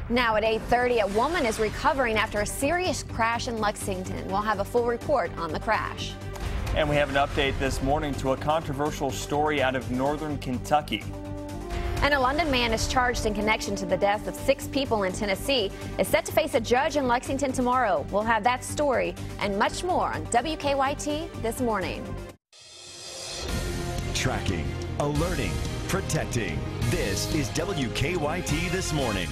Now at 8:30, a woman is recovering after a serious crash in Lexington. We'll have a full report on the crash. And we have an update this morning to a controversial story out of northern Kentucky. And a London man is charged in connection to the death of 6 people in Tennessee is set to face a judge in Lexington tomorrow. We'll have that story and much more on WKYT this morning. Tracking, alerting, protecting. This is WKYT This Morning.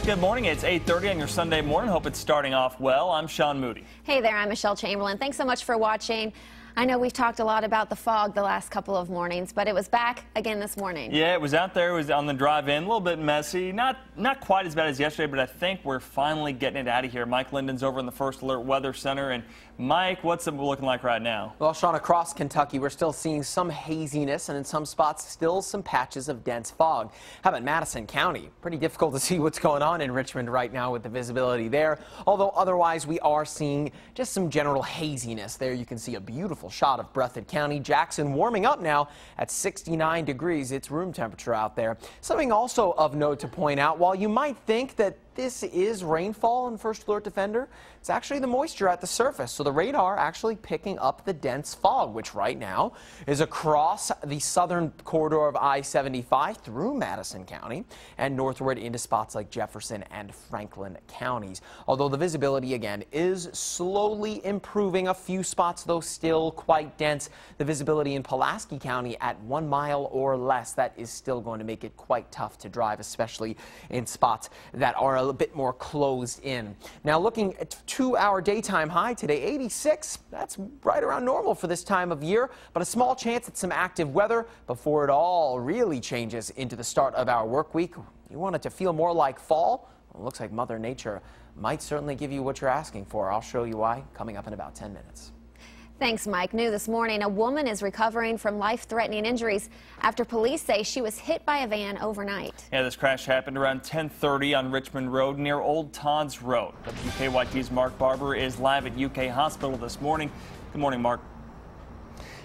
Good morning. It's 8:30 on your Sunday morning. Hope it's starting off well. I'm Sean Moody. Hey there, I'm Michelle Chamberlain. Thanks so much for watching. I know we've talked a lot about the fog the last couple of mornings, but it was back again this morning. Yeah, it was out there. It was on the drive-in. A little bit messy. Not quite as bad as yesterday, but I think we're finally getting it out of here. Mike Linden's over in the First Alert Weather Center. And Mike, what's it looking like right now? Well, Sean, across Kentucky, we're still seeing some haziness and in some spots still some patches of dense fog. How about Madison County? Pretty difficult to see what's going on in Richmond right now with the visibility there. Although otherwise we are seeing just some general haziness. There you can see a beautiful shot of Breathitt County. Jackson warming up now at 69 degrees. It's room temperature out there. Something also of note to point out, while you might think that this is rainfall in First Alert Defender, it's actually the moisture at the surface. So the radar actually picking up the dense fog, which right now is across the southern corridor of I-75 through Madison County and northward into spots like Jefferson and Franklin counties. Although the visibility again is slowly improving, a few spots though still quite dense. The visibility in Pulaski County at 1 mile or less, that is still going to make it quite tough to drive, especially in spots that are a bit more closed in. Now looking at 2-hour daytime high today, 86. That's right around normal for this time of year, but a small chance at some active weather before it all really changes into the start of our work week. You want it to feel more like fall? Well, it looks like Mother Nature might certainly give you what you're asking for. I'll show you why coming up in about 10 minutes. Thanks, Mike. New this morning, a woman is recovering from life-threatening injuries after police say she was hit by a van overnight. Yeah, this crash happened around 10:30 on Richmond Road near Old Todd's Road. WKYT's Mark Barber is live at UK Hospital this morning. Good morning, Mark.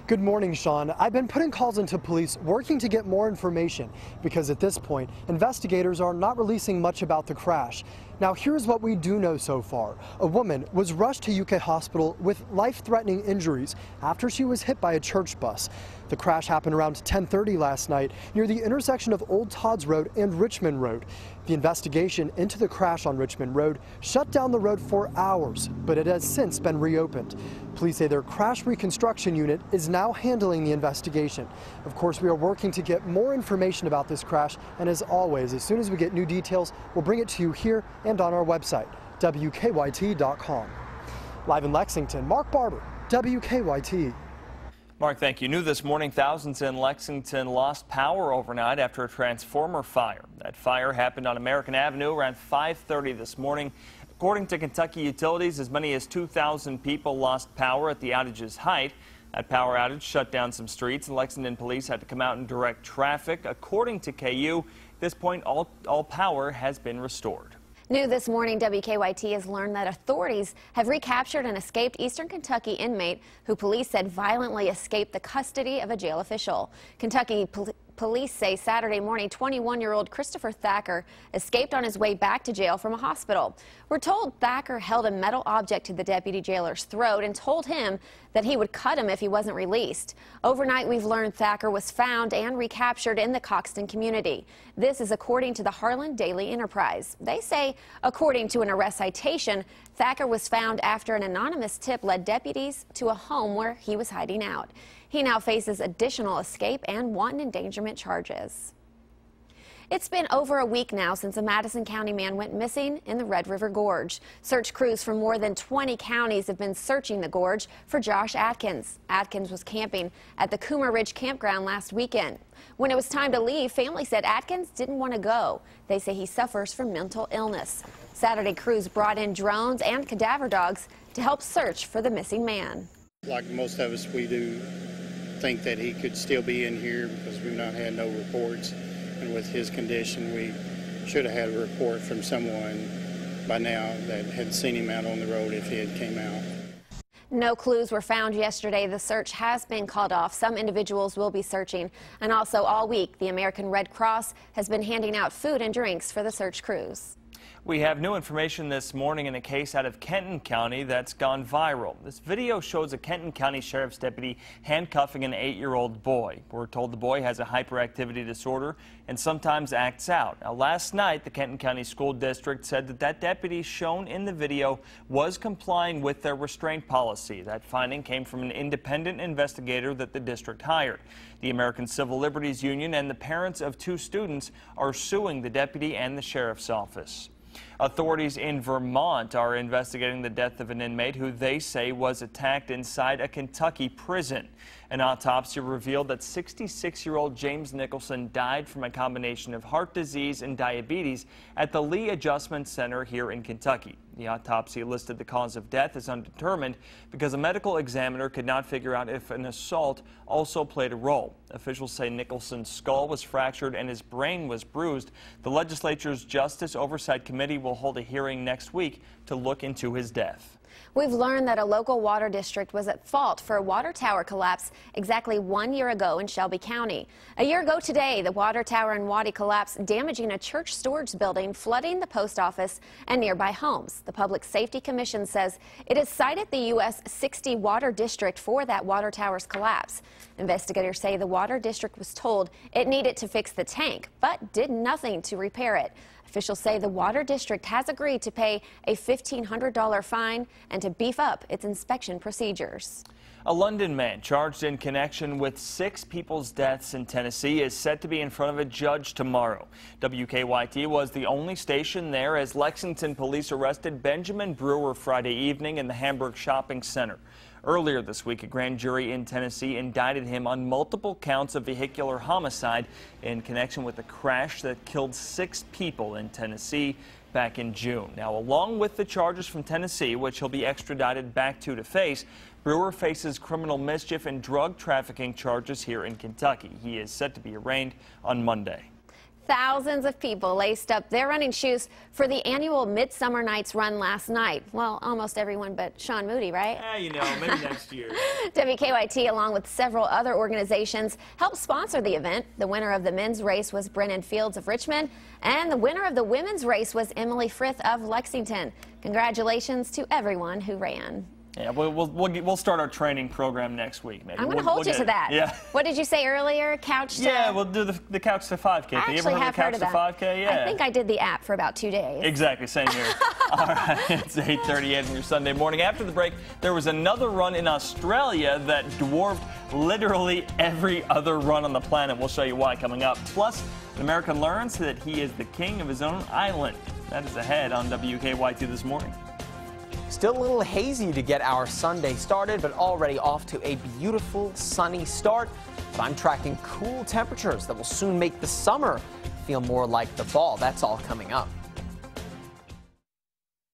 Good morning, Sean. I've been putting calls into police working to get more information because at this point, investigators are not releasing much about the crash. Now, here's what we do know so far. A woman was rushed to UK Hospital with life-threatening injuries after she was hit by a church bus. The crash happened around 10:30 last night near the intersection of Old Todd's Road and Richmond Road. The investigation into the crash on Richmond Road shut down the road for hours, but it has since been reopened. Police say their crash reconstruction unit is now handling the investigation. Of course, we are working to get more information about this crash, and as always, as soon as we get new details, we'll bring it to you here and on our website, WKYT.com. Live in Lexington, Mark Barber, WKYT. Mark, thank you. New this morning, thousands in Lexington lost power overnight after a transformer fire. That fire happened on American Avenue around 5:30 this morning. According to Kentucky Utilities, as many as 2,000 people lost power at the outage's height. That power outage shut down some streets, and Lexington police had to come out and direct traffic. According to KU, at this point, all power has been restored. New this morning, WKYT has learned that authorities have recaptured an escaped Eastern Kentucky inmate who police said violently escaped the custody of a jail official. Kentucky police say Saturday morning, 21-year-old Christopher Thacker escaped on his way back to jail from a hospital. We're told Thacker held a metal object to the deputy jailer's throat and told him that he would cut him if he wasn't released. Overnight, we've learned Thacker was found and recaptured in the Coxton community. This is according to the Harlan Daily Enterprise. They say, according to an arrest citation, Thacker was found after an anonymous tip led deputies to a home where he was hiding out. He now faces additional escape and wanton endangerment charges. It's been over a week now since a Madison County man went missing in the Red River Gorge. Search crews from more than 20 counties have been searching the gorge for Josh Atkins. Atkins was camping at the Coomer Ridge campground last weekend. When it was time to leave, family said Atkins didn't want to go. They say he suffers from mental illness. Saturday, crews brought in drones and cadaver dogs to help search for the missing man. Like most of us, we do think that he could still be in here because we've not had no reports. And with his condition, we should have had a report from someone by now that had seen him out on the road if he had came out. No clues were found yesterday. The search has been called off. Some individuals will be searching. And also all week, the American Red Cross has been handing out food and drinks for the search crews. We have new information this morning in a case out of Kenton County that's gone viral. This video shows a Kenton County Sheriff's deputy handcuffing an 8-year-old boy. We're told the boy has a hyperactivity disorder and sometimes acts out. Now, last night, the Kenton County School District said that deputy shown in the video was complying with their restraint policy. That finding came from an independent investigator that the district hired. The American Civil Liberties Union and the parents of 2 students are suing the deputy and the sheriff's office. Authorities in Vermont are investigating the death of an inmate who they say was attacked inside a Kentucky prison. An autopsy revealed that 66-year-old James Nicholson died from a combination of heart disease and diabetes at the Lee Adjustment Center here in Kentucky. The autopsy listed the cause of death as undetermined because a medical examiner could not figure out if an assault also played a role. Officials say Nicholson's skull was fractured and his brain was bruised. The legislature's Justice Oversight Committee will hold a hearing next week to look into his death. We've learned that a local water district was at fault for a water tower collapse exactly 1 year ago in Shelby County. A year ago today, the water tower in Waddy collapsed, damaging a church storage building, flooding the post office and nearby homes. The Public Safety Commission says it has cited the U.S. 60 water district for that water tower's collapse. Investigators say the water district was told it needed to fix the tank, but did nothing to repair it. Officials say the water district has agreed to pay a $1,500 fine and to beef up its inspection procedures. A London man charged in connection with 6 people's deaths in Tennessee is set to be in front of a judge tomorrow. WKYT was the only station there as Lexington police arrested Benjamin Brewer Friday evening in the Hamburg shopping center. Earlier this week, a grand jury in Tennessee indicted him on multiple counts of vehicular homicide in connection with a crash that killed 6 people in Tennessee back in June. Now, along with the charges from Tennessee, which he'll be extradited back to face, Brewer faces criminal mischief and drug trafficking charges here in Kentucky. He is set to be arraigned on Monday. Thousands of people laced up their running shoes for the annual Midsommar Night's Run last night. Well, almost everyone but Sean Moody, right? Yeah, you know, maybe next year. WKYT, along with several other organizations, helped sponsor the event. The winner of the men's race was Brennan Fields of Richmond, and the winner of the women's race was Emily Frith of Lexington. Congratulations to everyone who ran. Yeah, we'll start our training program next week. Maybe. I'm going to hold you to that. Yeah. What did you say earlier? Couch to... Yeah, we'll do the couch to 5K. I You ever heard of the couch to 5K? Yeah. I think I did the app for about 2 days. Exactly, same here. All right, it's 8:38 on your Sunday morning. After the break, there was another run in Australia that dwarfed literally every other run on the planet. We'll show you why coming up. Plus, an American learns that he is the king of his own island. That is ahead on WKYT this morning. Still a little hazy to get our Sunday started, but already off to a beautiful sunny start. But I'm tracking cool temperatures that will soon make the summer feel more like the fall. That's all coming up.